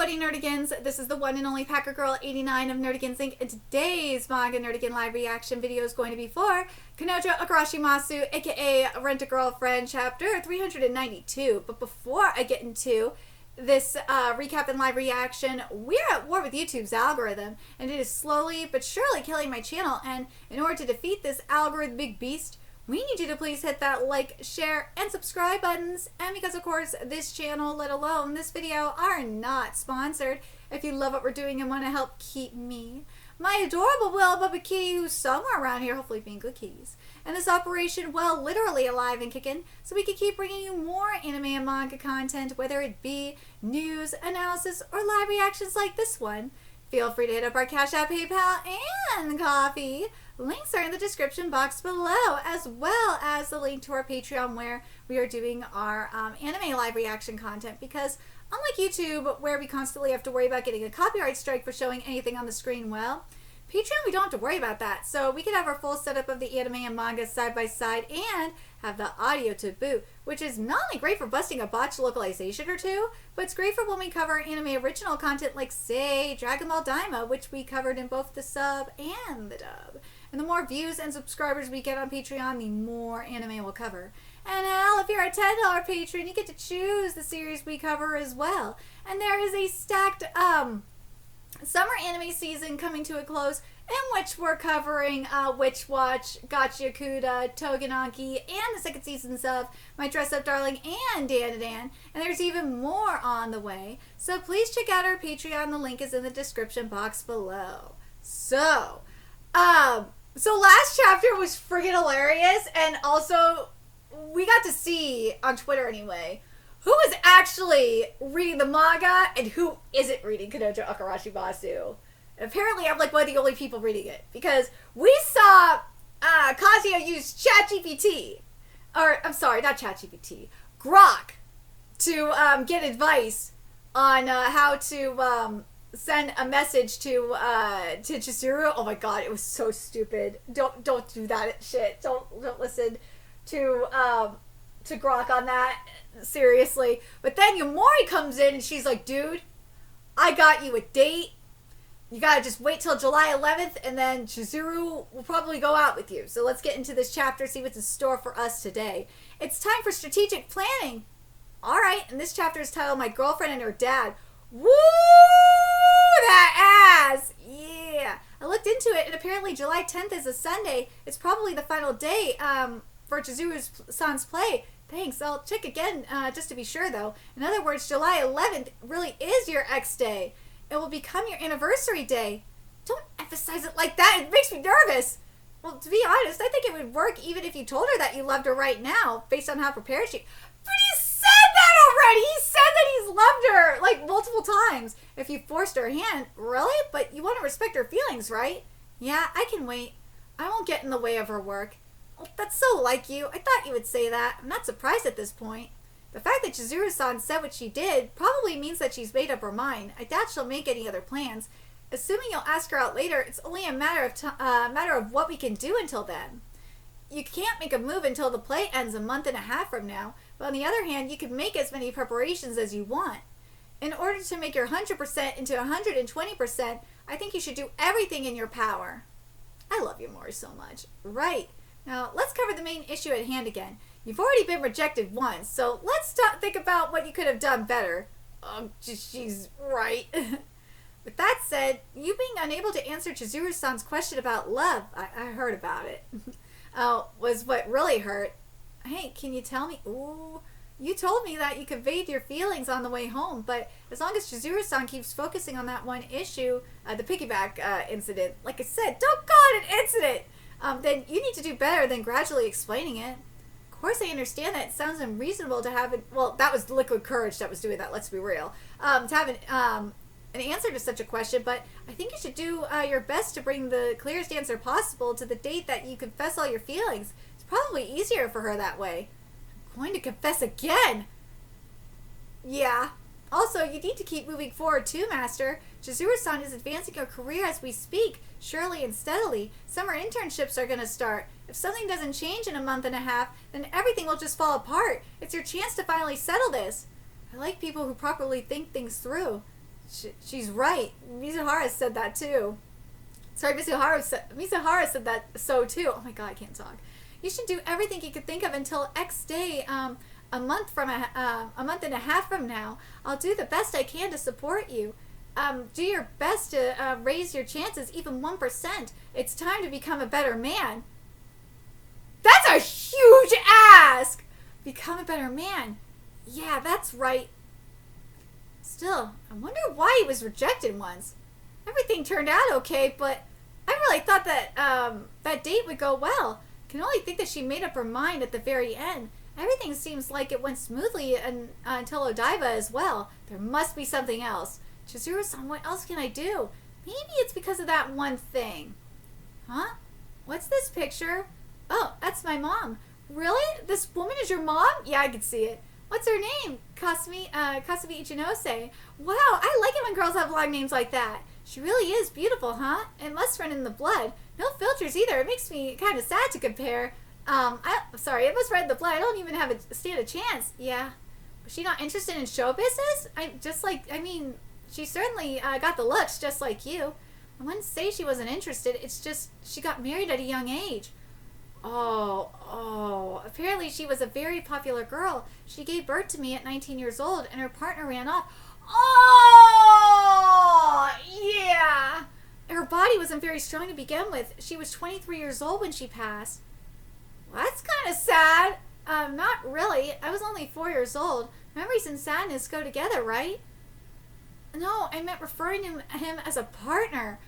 Buddy Nerdigans, this is the one and only Packer Girl 89 of Nerdigans Inc. And today's Manga Nerdigan live reaction video is going to be for Kanojo Okarishimasu, aka Rent a Girlfriend, chapter 392. But before I get into this recap and live reaction, we're at war with YouTube's algorithm, and it is slowly but surely killing my channel. And in order to defeat this algorithmic beast, we need you to please hit that like, share, and subscribe buttons. And because, of course, this channel, let alone this video, are not sponsored, if you love what we're doing and want to help keep me, my adorable Will Bubba Kitty, who's somewhere around here, hopefully being good kitties, and this operation, well, literally alive and kicking, so we can keep bringing you more anime and manga content, whether it be news, analysis, or live reactions like this one. Feel free to hit up our Cash App, PayPal, and Coffee. Links are in the description box below, as well as the link to our Patreon, where we are doing our anime live reaction content, because unlike YouTube, where we constantly have to worry about getting a copyright strike for showing anything on the screen, well, Patreon, we don't have to worry about that. So we can have our full setup of the anime and manga side by side and have the audio to boot, which is not only great for busting a botched localization or two, but it's great for when we cover anime original content like, say, Dragon Ball Daima, which we covered in both the sub and the dub. And the more views and subscribers we get on Patreon, the more anime we'll cover. And hell, if you're a $10 patron, you get to choose the series we cover as well. And there is a stacked summer anime season coming to a close, in which we're covering Witch Watch, Gotcha Kuda, Togenanki, and the second seasons of My Dress Up Darling and Dan Dan. And there's even more on the way. So please check out our Patreon. The link is in the description box below. So last chapter was friggin' hilarious, and also we got to see, on Twitter anyway, who is actually reading the manga and who isn't reading Kanojo Okarishimasu. And apparently I'm like one of the only people reading it, because we saw Kazuya use ChatGPT, or I'm sorry, not ChatGPT, Grok, to get advice on how to send a message to Chizuru. Oh my god, it was so stupid. Don't do that shit. Don't listen to Grok on that. Seriously. But then Yomori comes in and she's like, dude, I got you a date. You gotta just wait till July 11th, and then Chizuru will probably go out with you. So let's get into this chapter, see what's in store for us today. It's time for strategic planning. Alright, and this chapter is titled My Girlfriend and Her Dad. Woo! That ass! Yeah! I looked into it, and apparently July 10th is a Sunday. It's probably the final day for Chizuru's-san's play. Thanks, I'll check again just to be sure, though. In other words, July 11th really is your ex day. It will become your anniversary day. Don't emphasize it like that. It makes me nervous. Well, to be honest, I think it would work even if you told her that you loved her right now, based on how prepared she... But he said that already! He said that he's loved her, like, multiple times. If you forced her hand, really? But you want to respect her feelings, right? Yeah, I can wait. I won't get in the way of her work. Oh, that's so like you. I thought you would say that. I'm not surprised at this point. The fact that Chizuru-san said what she did probably means that she's made up her mind. I doubt she'll make any other plans. Assuming you'll ask her out later, it's only a matter of what we can do until then. You can't make a move until the play ends a month and a half from now, but on the other hand, you can make as many preparations as you want. In order to make your 100% into 120%, I think you should do everything in your power. I love you, Mori, so much. Right. Now, let's cover the main issue at hand again. You've already been rejected once, so let's think about what you could have done better. She's right. With that said, you being unable to answer Chizuru-san's question about love, I heard about it, was what really hurt. Hey, can you tell me? Ooh, you told me that you conveyed your feelings on the way home, but as long as Chizuru-san keeps focusing on that one issue, the piggyback incident, like I said, don't call it an incident, then you need to do better than gradually explaining it. Of course, I understand that it sounds unreasonable to have it. Well, that was Liquid Courage that was doing that, let's be real. To have an answer to such a question, but I think you should do your best to bring the clearest answer possible to the date that you confess all your feelings. It's probably easier for her that way. I'm going to confess again! Yeah. Also, you need to keep moving forward too, Master. Chizuru-san is advancing her career as we speak, surely and steadily. Summer internships are going to start. If something doesn't change in a month and a half, then everything will just fall apart. It's your chance to finally settle this. I like people who properly think things through. She's right. Mizuhara said that too. Sorry, Mizuhara said that so too. Oh my god, I can't talk. You should do everything you could think of until X day, a month and a half from now. I'll do the best I can to support you. Do your best to raise your chances even 1%. It's time to become a better man. That's a huge ask! Become a better man. Yeah, that's right. Still, I wonder why he was rejected once. Everything turned out okay, but I really thought that that date would go well. Can only think that she made up her mind at the very end. Everything seems like it went smoothly until Odaiba as well. There must be something else. Chizuru-san, what else can I do? Maybe it's because of that one thing. Huh? What's this picture? Oh, that's my mom. Really? This woman is your mom? Yeah, I can see it. What's her name? Kasumi Ichinose. Wow, I like it when girls have long names like that. She really is beautiful, huh? It must run in the blood. No filters either. It makes me kind of sad to compare. Sorry, it must run in the blood. I don't even stand a chance. Yeah. Was she not interested in show business? She certainly got the looks just like you. I wouldn't say she wasn't interested. It's just she got married at a young age. Oh. Apparently she was a very popular girl. She gave birth to me at 19 years old and her partner ran off. Oh, yeah. Her body wasn't very strong to begin with. She was 23 years old when she passed. Well, that's kind of sad. Not really. I was only 4 years old. Memories and sadness go together, right? No, I meant referring to him as a partner.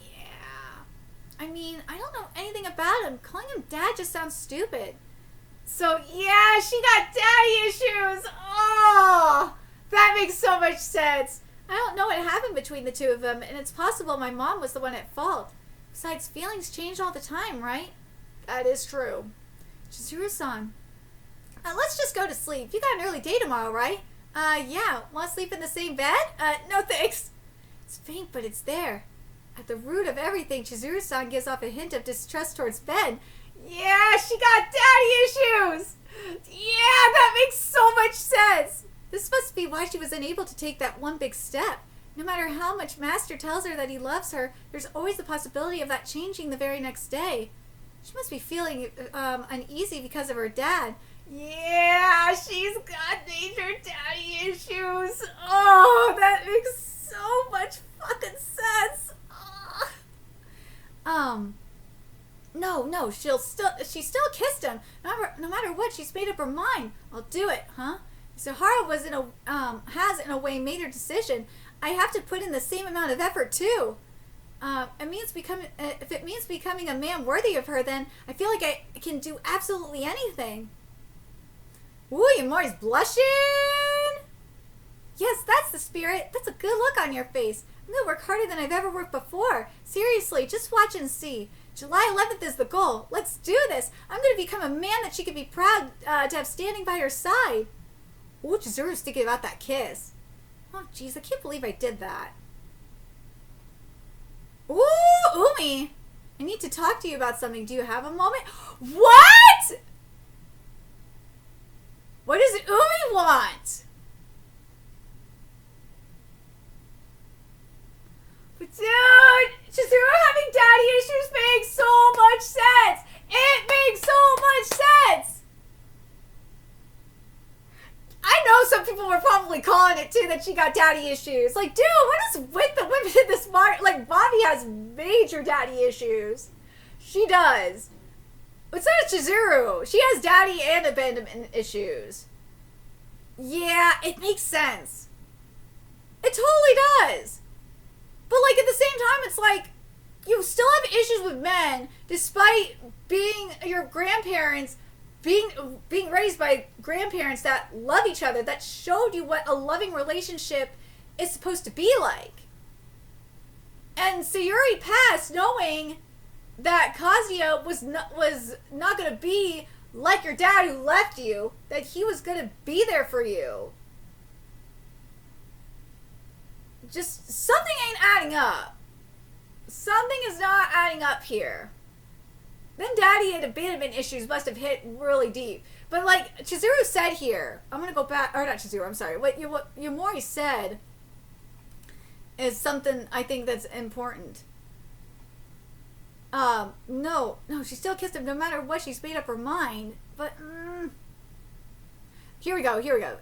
Yeah. I don't know anything about him. Calling him dad just sounds stupid. So, yeah, she got daddy issues. Oh, that makes so much sense. I don't know what happened between the two of them, and it's possible my mom was the one at fault. Besides, feelings change all the time, right? That is true. Chizuru-san. Let's just go to sleep. You got an early day tomorrow, right? Yeah. Want to sleep in the same bed? No thanks. It's faint, but it's there. At the root of everything, Chizuru-san gives off a hint of distrust towards Ben. Yeah, she got daddy issues! Yeah, that makes so much sense! This must be why she was unable to take that one big step. No matter how much Master tells her that he loves her, there's always the possibility of that changing the very next day. She must be feeling uneasy because of her dad. Yeah, she's got major daddy issues. Oh, that makes so much fucking sense. No, she still kissed him. No matter what, she's made up her mind. I'll do it, huh? Sahara has in a way made her decision. I have to put in the same amount of effort too. If it means becoming a man worthy of her, then I feel like I can do absolutely anything. Ooh, Yamori's blushing. Yes, that's the spirit. That's a good look on your face. I'm gonna work harder than I've ever worked before. Seriously, just watch and see. July 11th is the goal. Let's do this. I'm gonna become a man that she could be proud to have standing by her side. Ooh, Chizuru's thinking about that kiss. Oh, jeez, I can't believe I did that. Ooh, Umi. I need to talk to you about something. Do you have a moment? What? What does Umi want? But dude, Chizuru having daddy issues makes so much sense. It makes so much sense. I know some people were probably calling it too that she got daddy issues. Like, dude, what is with the women in this market? Like, Bobby has major daddy issues. She does. But so does Chizuru. She has daddy and abandonment issues. Yeah, it makes sense. It totally does. But, like, at the same time, it's like, you still have issues with men, despite being your grandparents, being raised by grandparents that love each other, that showed you what a loving relationship is supposed to be like. And Sayuri passed knowing that Kazuya was not going to be like your dad who left you, that he was going to be there for you. Just, something ain't adding up. Something is not adding up here. Then daddy and abandonment issues must have hit really deep. But like Chizuru said here, I'm going to go back, or not Chizuru, I'm sorry. What Yamori said is something I think that's important. No, she still kissed him no matter what. She's made up her mind. But, Here we go.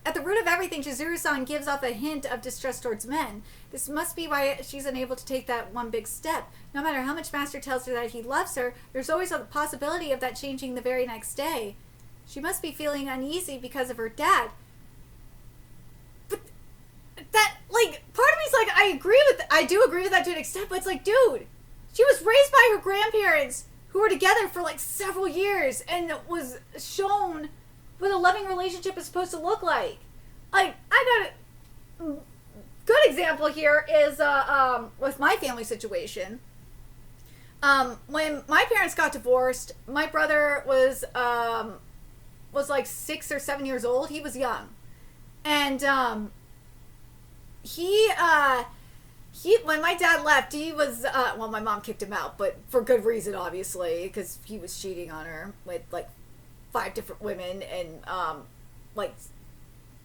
At the root of everything, Chizuru-san gives off a hint of distrust towards men. This must be why she's unable to take that one big step. No matter how much Master tells her that he loves her, there's always a possibility of that changing the very next day. She must be feeling uneasy because of her dad. But that, like, part of me's like, I do agree with that to an extent, but it's like, dude, she was raised by her grandparents who were together for like several years and was shown what a loving relationship is supposed to look like. Like, I got a good example here is with my family situation. When my parents got divorced, my brother was like 6 or 7 years old. He was young, and he when my dad left, he was well, my mom kicked him out, but for good reason, obviously, because he was cheating on her with like 5 different women and like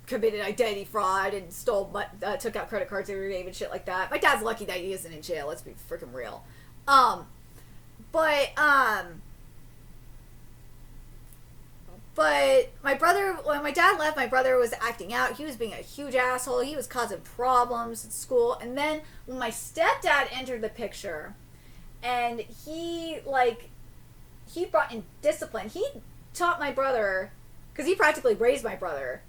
committed identity fraud and took out credit cards every day and shit like that. My dad's lucky that he isn't in jail. Let's be freaking real. But my brother, when my dad left, my brother was acting out. He was being a huge asshole. He was causing problems at school. And then when my stepdad entered the picture, and he brought in discipline. He taught my brother, because he practically raised my brother.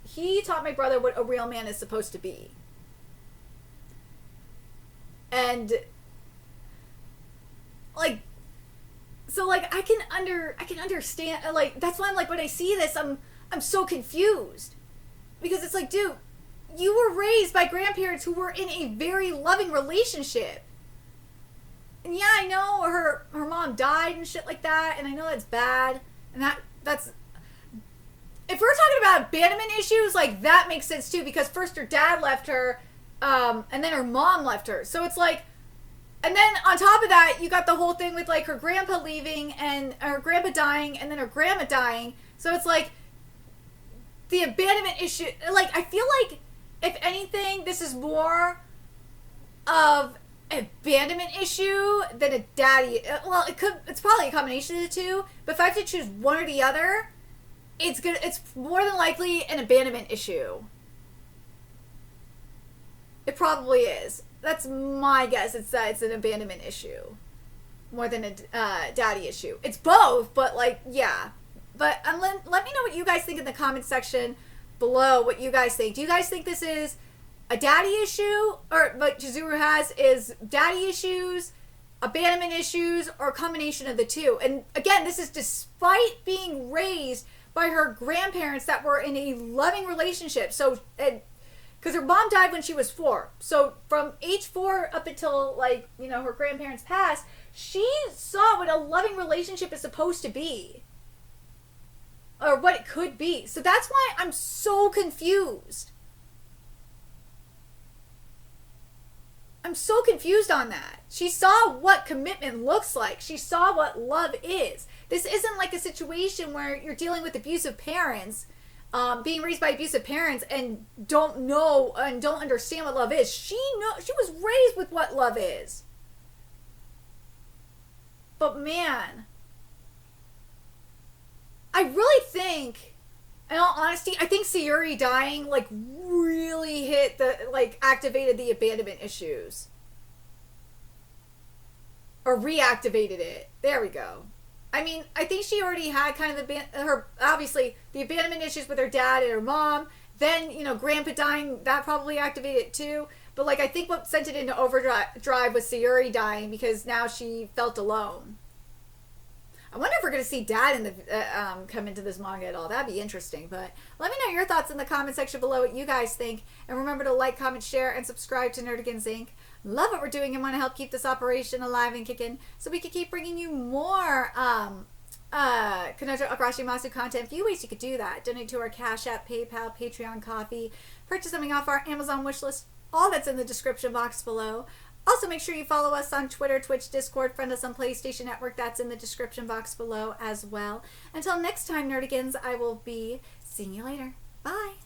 He taught my brother what a real man is supposed to be. And I can understand, that's why I'm like, when I see this, I'm so confused, because it's like, dude, you were raised by grandparents who were in a very loving relationship. And yeah, I know her mom died and shit like that, and I know that's bad, and that's if we're talking about abandonment issues, like, that makes sense too, because first her dad left her, and then her mom left her. So it's like, and then on top of that, you got the whole thing with like her grandpa leaving and her grandpa dying and then her grandma dying. So it's like the abandonment issue. Like, I feel like if anything, this is more of an abandonment issue than a daddy. Well, it's probably a combination of the two. But if I have to choose one or the other, it's more than likely an abandonment issue. It probably is. That's my guess. It's an abandonment issue more than a daddy issue. It's both, but like, yeah. But let me know what you guys think in the comment section below. What you guys think? Do you guys think this is a daddy issue, or what Chizuru has is daddy issues, abandonment issues, or a combination of the two? And again, this is despite being raised by her grandparents that were in a loving relationship. So, because her mom died when she was 4. So from age 4 up until, like, her grandparents passed, she saw what a loving relationship is supposed to be. Or what it could be. So that's why I'm so confused. I'm so confused on that. She saw what commitment looks like. She saw what love is. This isn't like a situation where you're dealing with abusive parents, being raised by abusive parents, and don't know and don't understand what love is. She was raised with what love is. But man, I really think, in all honesty, I think Sayuri dying really activated the abandonment issues. Or reactivated it. There we go. I mean, I think she already had kind of obviously, the abandonment issues with her dad and her mom. Then, grandpa dying, that probably activated it too. But, I think what sent it into overdrive was Sayuri dying, because now she felt alone. I wonder if we're going to see dad come into this manga at all. That'd be interesting. But let me know your thoughts in the comment section below, what you guys think. And remember to like, comment, share, and subscribe to Nerdigans Inc. Love what we're doing and want to help keep this operation alive and kicking, so we can keep bringing you more Kanojo Okarishimasu content. A few ways you could do that. Donate to our Cash App, PayPal, Patreon, Coffee. Purchase something off our Amazon wishlist. All that's in the description box below. Also, make sure you follow us on Twitter, Twitch, Discord, friend us on PlayStation Network. That's in the description box below as well. Until next time, Nerdigans, I will be seeing you later. Bye.